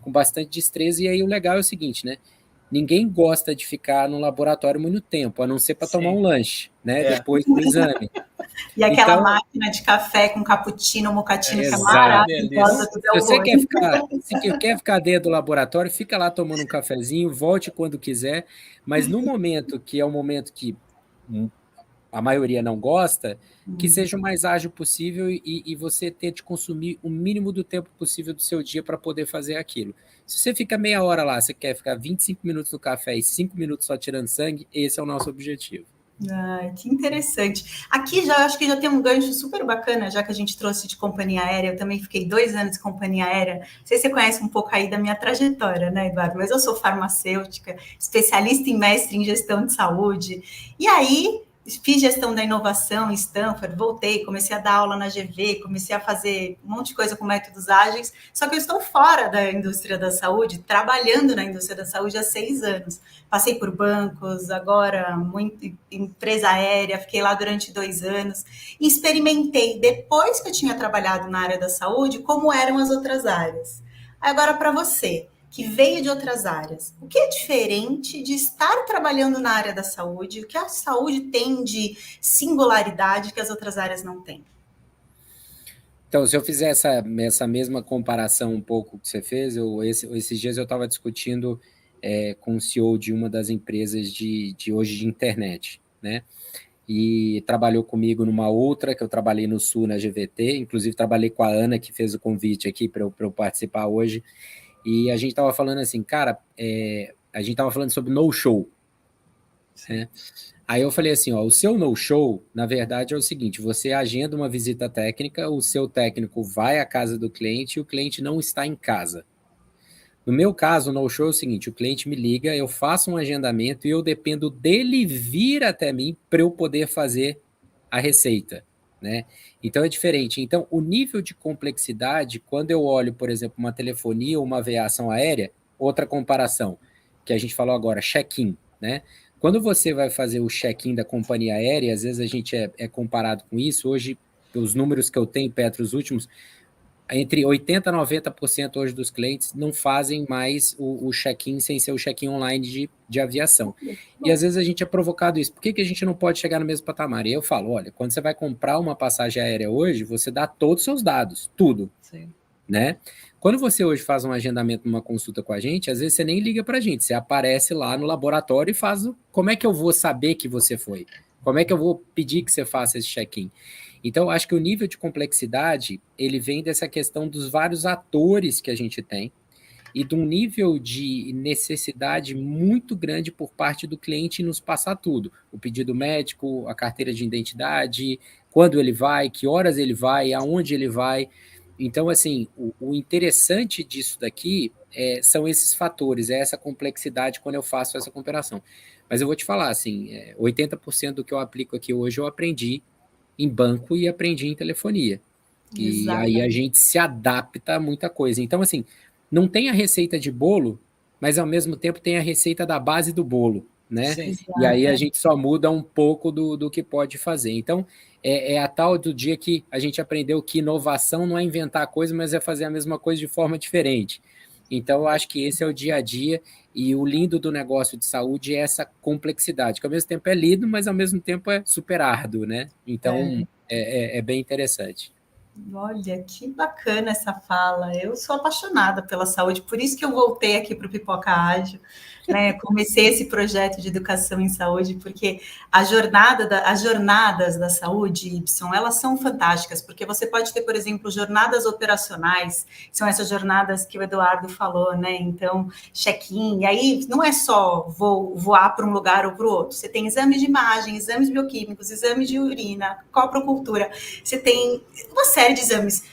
com bastante destreza. E aí o legal é o seguinte, né? Ninguém gosta de ficar no laboratório muito tempo, a não ser para tomar um lanche, né? Depois do exame. E aquela máquina de café com cappuccino, mocatino, que é maravilhosa. Se você quer ficar dentro do laboratório, fica lá tomando um cafezinho, volte quando quiser, mas no momento que é o momento que a maioria não gosta, que seja o mais ágil possível e você tente consumir o mínimo do tempo possível do seu dia para poder fazer aquilo. Se você fica meia hora lá, você quer ficar 25 minutos no café e 5 minutos só tirando sangue, esse é o nosso objetivo. Que interessante. Aqui já acho que já tem um gancho super bacana, já que a gente trouxe de companhia aérea. Eu também fiquei 2 anos de companhia aérea. Não sei se você conhece um pouco aí da minha trajetória, né, Eduardo? Mas eu sou farmacêutica, especialista em mestre em gestão de saúde. E aí fiz gestão da inovação em Stanford, voltei, comecei a dar aula na GV, comecei a fazer um monte de coisa com métodos ágeis, só que eu estou fora da indústria da saúde, trabalhando na indústria da saúde há 6 anos. Passei por bancos, agora muito empresa aérea, fiquei lá durante 2 anos, e experimentei, depois que eu tinha trabalhado na área da saúde, como eram as outras áreas. Agora, para você, que veio de outras áreas. O que é diferente de estar trabalhando na área da saúde? O que a saúde tem de singularidade que as outras áreas não têm? Então, se eu fizer essa mesma comparação um pouco que você fez, esses dias eu estava discutindo com o CEO de uma das empresas de hoje de internet, né? E trabalhou comigo numa outra, que eu trabalhei no Sul, na GVT, inclusive trabalhei com a Ana, que fez o convite aqui para eu participar hoje. E a gente estava falando assim, cara, a gente estava falando sobre no-show. Né? Aí eu falei assim, o seu no-show, na verdade, é o seguinte, você agenda uma visita técnica, o seu técnico vai à casa do cliente e o cliente não está em casa. No meu caso, o no-show é o seguinte, o cliente me liga, eu faço um agendamento e eu dependo dele vir até mim para eu poder fazer a receita. Né? Então é diferente. Então, o nível de complexidade, quando eu olho, por exemplo, uma telefonia ou uma aviação aérea, outra comparação, que a gente falou agora, check-in, né? Quando você vai fazer o check-in da companhia aérea, às vezes a gente é comparado com isso, hoje, os números que eu tenho, Petro, os últimos, entre 80% e 90% hoje dos clientes não fazem mais o check-in sem ser o check-in online de aviação. E às vezes a gente é provocado isso. Por que a gente não pode chegar no mesmo patamar? E eu falo, olha, quando você vai comprar uma passagem aérea hoje, você dá todos os seus dados, tudo. Sim. Né? Quando você hoje faz um agendamento numa consulta com a gente, às vezes você nem liga pra gente, você aparece lá no laboratório e faz como é que eu vou saber que você foi? Como é que eu vou pedir que você faça esse check-in? Então, eu acho que o nível de complexidade, ele vem dessa questão dos vários atores que a gente tem e de um nível de necessidade muito grande por parte do cliente em nos passar tudo. O pedido médico, a carteira de identidade, quando ele vai, que horas ele vai, aonde ele vai. Então, assim, o interessante disso daqui são esses fatores, essa complexidade quando eu faço essa comparação. Mas eu vou te falar, assim, 80% do que eu aplico aqui hoje eu aprendi em banco e aprendi em telefonia. E aí a gente se adapta a muita coisa. Então, assim, não tem a receita de bolo, mas ao mesmo tempo tem a receita da base do bolo, né? Sim. E aí a gente só muda um pouco do que pode fazer. Então, é a tal do dia que a gente aprendeu que inovação não é inventar coisa, mas é fazer a mesma coisa de forma diferente. Então, eu acho que esse é o dia a dia, e o lindo do negócio de saúde é essa complexidade, que ao mesmo tempo é lindo, mas ao mesmo tempo é super árduo, né? Então, é bem interessante. Olha, que bacana essa fala. Eu sou apaixonada pela saúde, por isso que eu voltei aqui para o Pipoca Ágil, né? Comecei esse projeto de educação em saúde, porque as jornadas da saúde, Y, elas são fantásticas, porque você pode ter, por exemplo, jornadas operacionais, são essas jornadas que o Eduardo falou, né? Então, check-in, e aí não é só voar para um lugar ou para o outro, você tem exames de imagem, exames bioquímicos, exames de urina, coprocultura, você tem uma série de exames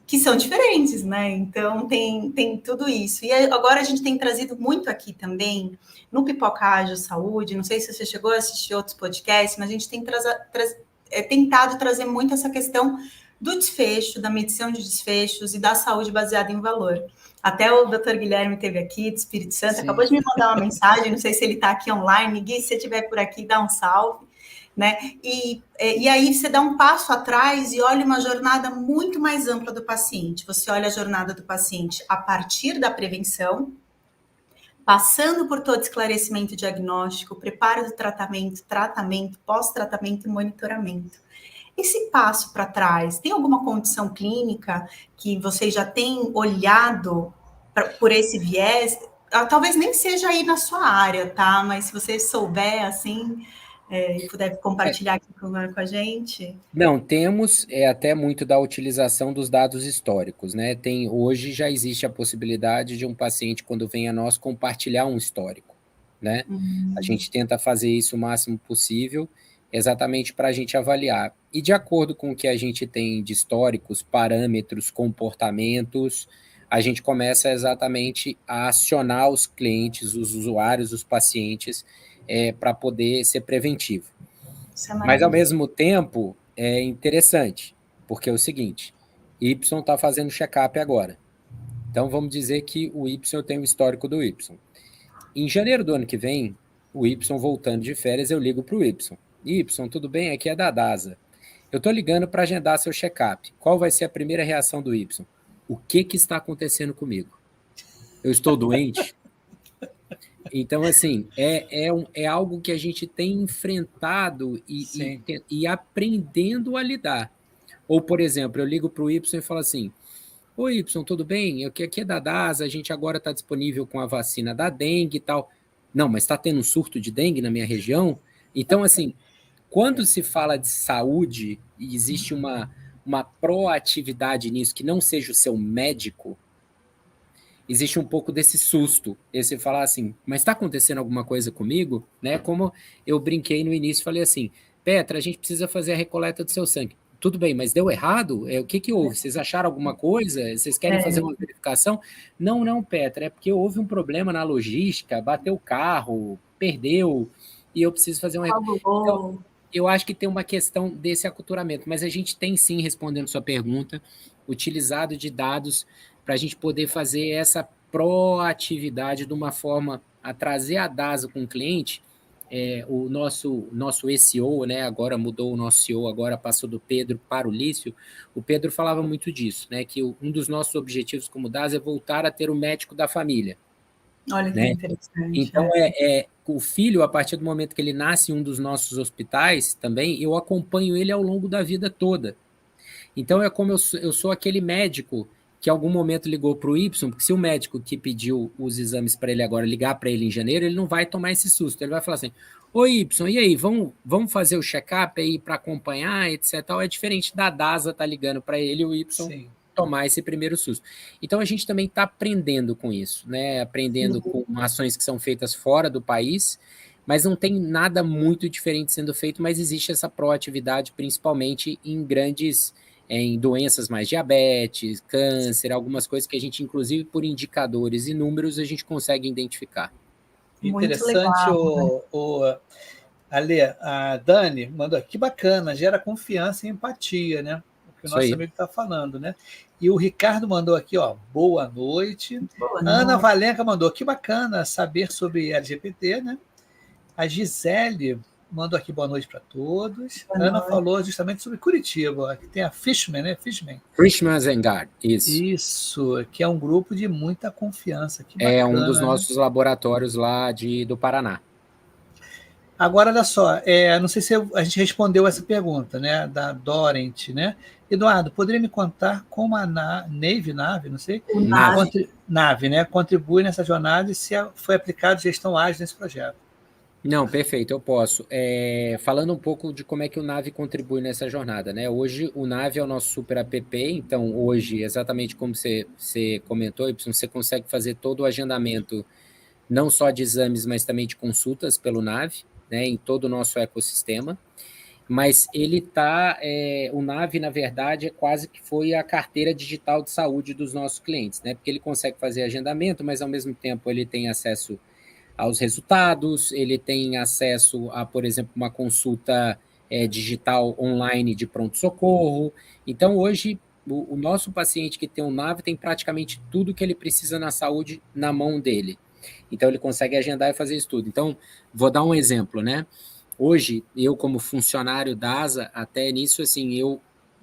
que são diferentes, né? Então, tem tudo isso. E agora a gente tem trazido muito aqui também, no Pipoca Ágil Saúde, não sei se você chegou a assistir outros podcasts, mas a gente tem tentado trazer muito essa questão do desfecho, da medição de desfechos e da saúde baseada em valor. Até o Dr. Guilherme esteve aqui, do Espírito Santo, acabou de me mandar uma mensagem, não sei se ele está aqui online. Gui, se você estiver por aqui, dá um salve. Né? E aí você dá um passo atrás e olha uma jornada muito mais ampla do paciente. Você olha a jornada do paciente a partir da prevenção, passando por todo esclarecimento diagnóstico, preparo do tratamento, pós-tratamento e monitoramento. Esse passo para trás, tem alguma condição clínica que vocês já têm olhado por esse viés? Talvez nem seja aí na sua área, tá? Mas se você souber, assim... e puder compartilhar aqui com a gente? Não, temos até muito da utilização dos dados históricos, né? Hoje já existe a possibilidade de um paciente, quando vem a nós, compartilhar um histórico, né? A gente tenta fazer isso o máximo possível, exatamente para a gente avaliar. E de acordo com o que a gente tem de históricos, parâmetros, comportamentos, a gente começa exatamente a acionar os clientes, os usuários, os pacientes, para poder ser preventivo. Mas, ao mesmo tempo, é interessante, porque é o seguinte, Y está fazendo check-up agora. Então, vamos dizer que o Y tem o histórico do Y. Em janeiro do ano que vem, o Y voltando de férias, eu ligo para o Y. Y, tudo bem? Aqui é da DASA. Eu estou ligando para agendar seu check-up. Qual vai ser a primeira reação do Y? O que está acontecendo comigo? Eu estou doente? Então, assim, é algo que a gente tem enfrentado e aprendendo a lidar. Ou, por exemplo, eu ligo para o Y e falo assim, oi, Y, tudo bem? Aqui é da DASA, a gente agora está disponível com a vacina da dengue e tal. Não, mas está tendo um surto de dengue na minha região? Então, assim, quando se fala de saúde e existe uma proatividade nisso, que não seja o seu médico, existe um pouco desse susto, esse falar assim, mas está acontecendo alguma coisa comigo? Né? Como eu brinquei no início, falei assim, Petra, a gente precisa fazer a recoleta do seu sangue. Tudo bem, mas deu errado? O que houve? Vocês acharam alguma coisa? Vocês querem fazer uma verificação? Não, Petra, é porque houve um problema na logística, bateu o carro, perdeu, e eu preciso fazer uma... Então, eu acho que tem uma questão desse aculturamento, mas a gente tem sim, respondendo sua pergunta, utilizado de dados para a gente poder fazer essa proatividade de uma forma a trazer a DASA com o cliente. O nosso SEO, né, agora mudou o nosso CEO, agora passou do Pedro para o Lício. O Pedro falava muito disso, né, que um dos nossos objetivos como DASA é voltar a ter o médico da família. Olha que interessante. Então, o filho, a partir do momento que ele nasce em um dos nossos hospitais também, eu acompanho ele ao longo da vida toda. Então, é como eu sou aquele médico que em algum momento ligou para o Y, porque se o médico que pediu os exames para ele agora ligar para ele em janeiro, ele não vai tomar esse susto. Ele vai falar assim, oi Y, e aí, vamos fazer o check-up aí para acompanhar, etc. É diferente da DASA tá ligando para ele e o Y tomar esse primeiro susto. Então, a gente também está aprendendo com isso, né? Aprendendo com ações que são feitas fora do país, mas não tem nada muito diferente sendo feito, mas existe essa proatividade, principalmente em grandes em doenças mais diabetes, câncer, algumas coisas que a gente, inclusive por indicadores e números, a gente consegue identificar. Interessante, Ale, a Dani mandou aqui, que bacana, gera confiança e empatia, né? O que o nosso amigo está falando, né? E o Ricardo mandou aqui, ó, boa noite. Ana Valenca mandou, que bacana saber sobre LGBT, né? A Gisele mandou aqui boa noite para todos. Ana falou justamente sobre Curitiba, aqui tem a Fishman, né? Fishman's and Guard, isso. Isso, que é um grupo de muita confiança. Que bacana, é um dos nossos laboratórios lá do Paraná. Agora, olha só, não sei se a gente respondeu essa pergunta, né, da Dorent, né? Eduardo, poderia me contar como a nave, não sei, nave, né, contribui nessa jornada e se foi aplicado gestão ágil nesse projeto? Não, perfeito, eu posso. Falando um pouco de como é que o Nave contribui nessa jornada, né? Hoje o Nave é o nosso super app, então hoje, exatamente como você comentou, você consegue fazer todo o agendamento, não só de exames, mas também de consultas pelo Nave, né, em todo o nosso ecossistema, mas o Nave, na verdade, quase que foi a carteira digital de saúde dos nossos clientes, né, porque ele consegue fazer agendamento, mas ao mesmo tempo ele tem acesso aos resultados, ele tem acesso a, por exemplo, uma consulta digital online de pronto-socorro. Então, hoje, o nosso paciente que tem um Nave tem praticamente tudo que ele precisa na saúde na mão dele. Então, ele consegue agendar e fazer isso tudo. Então, vou dar um exemplo, né? Hoje, eu como funcionário da ASA, até nisso, assim, eu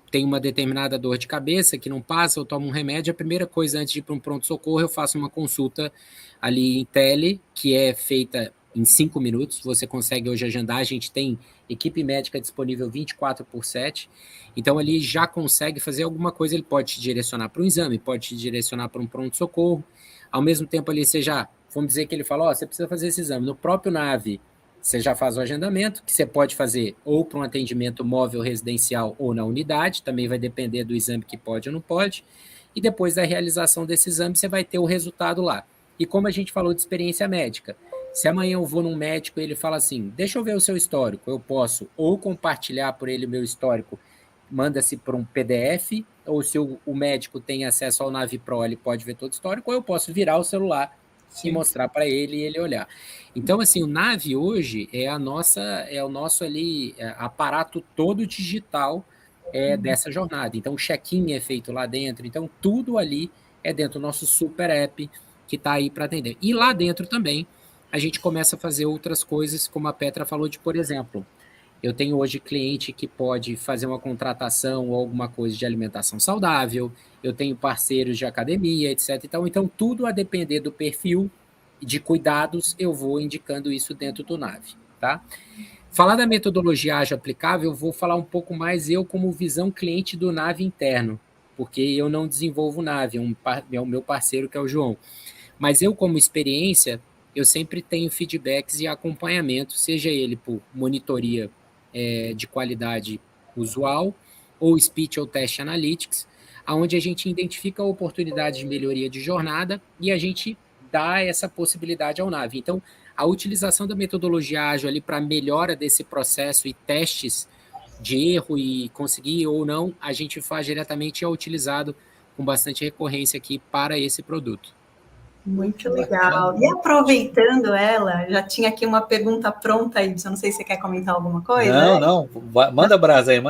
tenho uma determinada dor de cabeça que não passa, eu tomo um remédio, a primeira coisa antes de ir para um pronto-socorro, eu faço uma consulta ali em tele, que é feita em 5 minutos, você consegue hoje agendar, a gente tem equipe médica disponível 24/7, então ali já consegue fazer alguma coisa, ele pode te direcionar para um exame, pode te direcionar para um pronto-socorro, ao mesmo tempo ali você já, vamos dizer que ele fala, você precisa fazer esse exame, no próprio Nave, você já faz o agendamento, que você pode fazer ou para um atendimento móvel residencial ou na unidade, também vai depender do exame que pode ou não pode, e depois da realização desse exame você vai ter o resultado lá. E como a gente falou de experiência médica, se amanhã eu vou num médico e ele fala assim, deixa eu ver o seu histórico, eu posso ou compartilhar por ele o meu histórico, manda-se para um PDF, ou se o médico tem acesso ao Nave Pro, ele pode ver todo o histórico, ou eu posso virar o celular e mostrar para ele e ele olhar. Então, assim, o Nave hoje é o nosso ali aparato todo digital dessa jornada. Então, o check-in é feito lá dentro. Então, tudo ali é dentro do nosso super app que está aí para atender. E lá dentro também a gente começa a fazer outras coisas, como a Petra falou de, por exemplo, eu tenho hoje cliente que pode fazer uma contratação ou alguma coisa de alimentação saudável, eu tenho parceiros de academia, etc. Então, tudo a depender do perfil de cuidados, eu vou indicando isso dentro do Nave, tá? Falar da metodologia ágil aplicável, eu vou falar um pouco mais eu como visão cliente do Nave interno, porque eu não desenvolvo Nave, é o meu parceiro que é o João. Mas eu como experiência, eu sempre tenho feedbacks e acompanhamento, seja ele por monitoria de qualidade usual, ou Speech ou Test Analytics, onde a gente identifica a oportunidade de melhoria de jornada e a gente dá essa possibilidade ao Nave. Então, a utilização da metodologia ágil ali para melhora desse processo e testes de erro e conseguir ou não, a gente faz diretamente e é utilizado com bastante recorrência aqui para esse produto. Muito legal. E aproveitando ela, já tinha aqui uma pergunta pronta aí, não sei se você quer comentar alguma coisa. Não, manda brasa aí,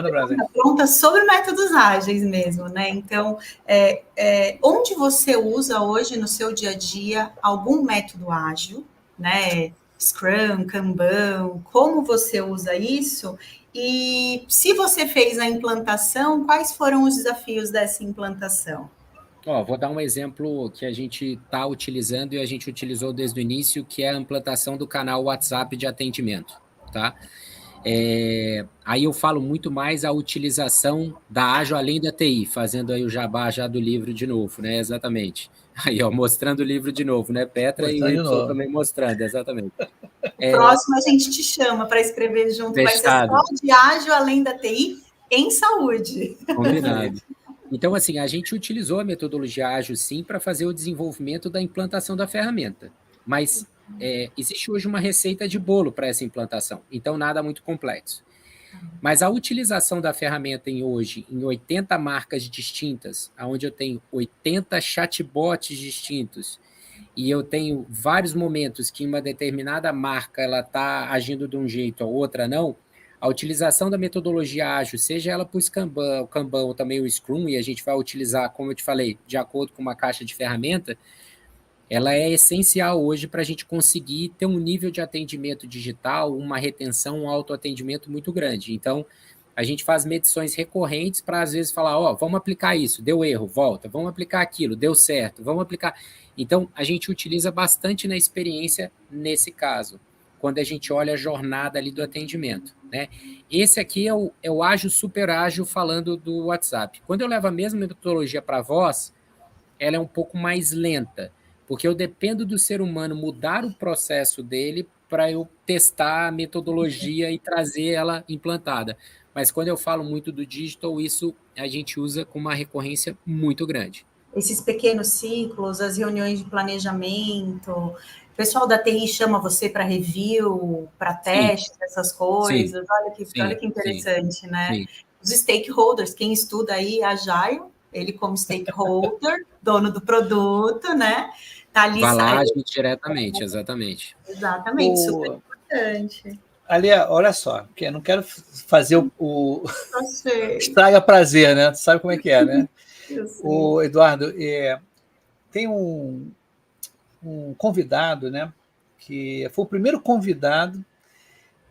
Pronta sobre métodos ágeis mesmo, né? Então, onde você usa hoje no seu dia a dia algum método ágil, né? Scrum, Kanban, como você usa isso? E se você fez a implantação, quais foram os desafios dessa implantação? Vou dar um exemplo que a gente está utilizando e a gente utilizou desde o início, que é a implantação do canal WhatsApp de atendimento, tá? Aí eu falo muito mais a utilização da ágil além da TI, fazendo aí o jabá já do livro de novo, né? Exatamente. Aí, mostrando o livro de novo, né, Petra? Mostrando e o Y também mostrando, exatamente. Próximo a gente te chama para escrever junto, fechado. Vai ser só de ágil além da TI em saúde. Combinado. Então, assim, a gente utilizou a metodologia ágil, sim, para fazer o desenvolvimento da implantação da ferramenta. Mas existe hoje uma receita de bolo para essa implantação, então nada muito complexo. Mas a utilização da ferramenta hoje em 80 marcas distintas, onde eu tenho 80 chatbots distintos, e eu tenho vários momentos que uma determinada marca ela está agindo de um jeito, a outra não, a utilização da metodologia ágil, seja ela para o Kanban ou também o Scrum, e a gente vai utilizar, como eu te falei, de acordo com uma caixa de ferramenta, ela é essencial hoje para a gente conseguir ter um nível de atendimento digital, uma retenção, um autoatendimento muito grande. Então, a gente faz medições recorrentes para, às vezes, falar, vamos aplicar isso, deu erro, volta, vamos aplicar aquilo, deu certo, vamos aplicar... Então, a gente utiliza bastante na experiência nesse caso, quando a gente olha a jornada ali do atendimento, né? Esse aqui é o ágil, super ágil, falando do WhatsApp. Quando eu levo a mesma metodologia para a voz, ela é um pouco mais lenta, porque eu dependo do ser humano mudar o processo dele para eu testar a metodologia e trazer ela implantada. Mas quando eu falo muito do digital, isso a gente usa com uma recorrência muito grande. Esses pequenos ciclos, as reuniões de planejamento, o pessoal da TI chama você para review, para teste dessas coisas. Olha que interessante, né? Sim. Os stakeholders, quem estuda aí Agile, ele como stakeholder, dono do produto, né? Tá ali. Vai lá, diretamente, exatamente. Exatamente, super importante. Ali, olha só, porque eu não quero fazer o estraga prazer, né? Tu sabe como é que é, né? O Eduardo, tem um convidado, né? Que foi o primeiro convidado.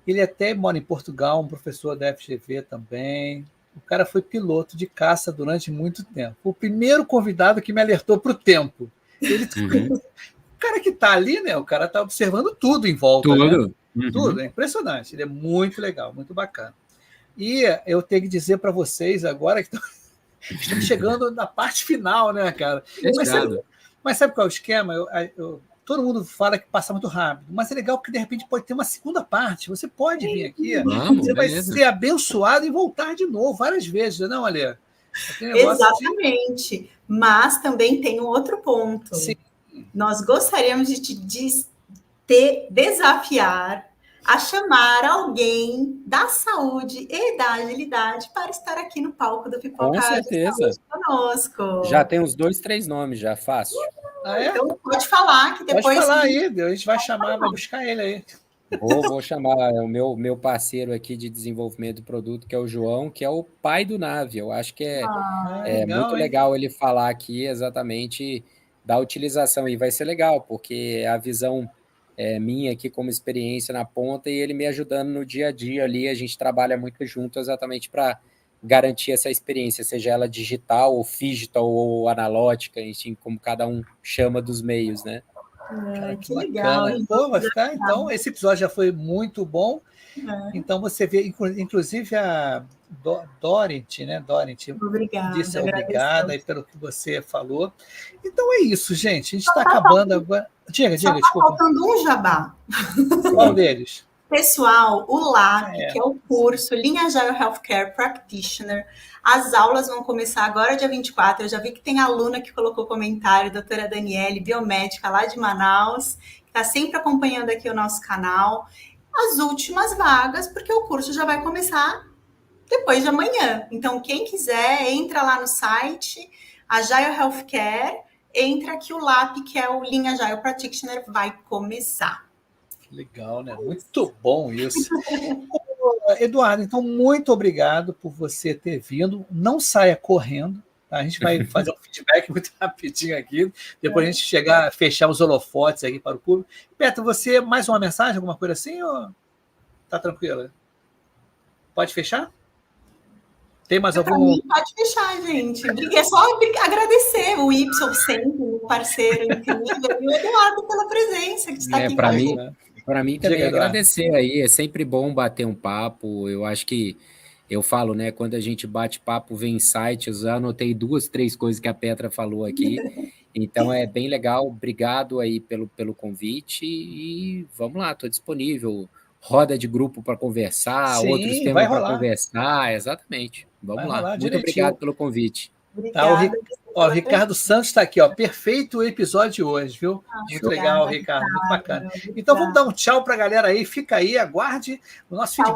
Ele até mora em Portugal, um professor da FGV também. O cara foi piloto de caça durante muito tempo. O primeiro convidado que me alertou para o tempo. O cara que está ali, né? O cara está observando tudo em volta. Tudo. Né? Tudo, é impressionante. Ele é muito legal, muito bacana. E eu tenho que dizer para vocês agora que estamos chegando na parte final, né, cara? Mas sabe qual é o esquema? Todo mundo fala que passa muito rápido, mas é legal porque, de repente, pode ter uma segunda parte. Você pode vir aqui, você vai ser abençoado e voltar de novo várias vezes, não, Alê? Exatamente. Mas também tem um outro ponto. Sim. Nós gostaríamos de te desafiar a chamar alguém da saúde e da agilidade para estar aqui no palco do Pipoca. Com certeza. Conosco. Já tem uns 2, 3 nomes, já fácil. Então pode falar que depois... Pode falar aí, a gente vai chamar, vai buscar ele aí. Vou chamar o meu parceiro aqui de desenvolvimento do produto, que é o João, que é o pai do Nave. Eu acho que legal, muito legal ele falar aqui exatamente da utilização. E vai ser legal, porque a visão minha aqui como experiência na ponta e ele me ajudando no dia a dia ali. A gente trabalha muito junto exatamente para garantir essa experiência, seja ela digital, ou digital, ou analógica, enfim, como cada um chama dos meios, né? Que legal. Pô, vai ficar, então, esse episódio já foi muito bom. Então, você vê, inclusive, a Dorint, né? Dorint disse obrigada aí pelo que você falou. Então, é isso, gente. A gente está acabando agora. Diga, desculpa. Está faltando um jabá. Qual deles? Pessoal, o LAP, que é o curso Lean Agile Healthcare Practitioner, as aulas vão começar agora, dia 24. Eu já vi que tem aluna que colocou comentário, doutora Daniele, biomédica lá de Manaus, que está sempre acompanhando aqui o nosso canal. As últimas vagas, porque o curso já vai começar depois de amanhã. Então, quem quiser, entra lá no site, Agile Healthcare, entra aqui o LAP, que é o Lean Agile Practitioner, vai começar. Legal, né? Muito bom isso. Eduardo, então, muito obrigado por você ter vindo. Não saia correndo. Tá? A gente vai fazer um feedback muito rapidinho aqui. Depois a gente fechar os holofotes aqui para o público. Beto, você, mais uma mensagem, alguma coisa assim? Ou tá tranquila? Pode fechar? Tem mais algum? Pode fechar, gente. É só agradecer o Y sempre, o parceiro incrível, e o Eduardo pela presença que está aqui com a gente. Para mim também agradecer aí, é sempre bom bater um papo. Eu acho que eu falo, né? Quando a gente bate papo, vem insight. Eu já anotei 2, 3 coisas que a Petra falou aqui. Então é bem legal. Obrigado aí pelo convite e vamos lá, estou disponível. Roda de grupo para conversar, sim, outros temas para conversar, exatamente. Vamos lá. Muito obrigado pelo convite. Obrigada. O Ricardo Santos está aqui, perfeito o episódio de hoje, viu? Muito legal, Ricardo, muito bacana. Então vamos dar um tchau para a galera aí, fica aí, aguarde o nosso feedback.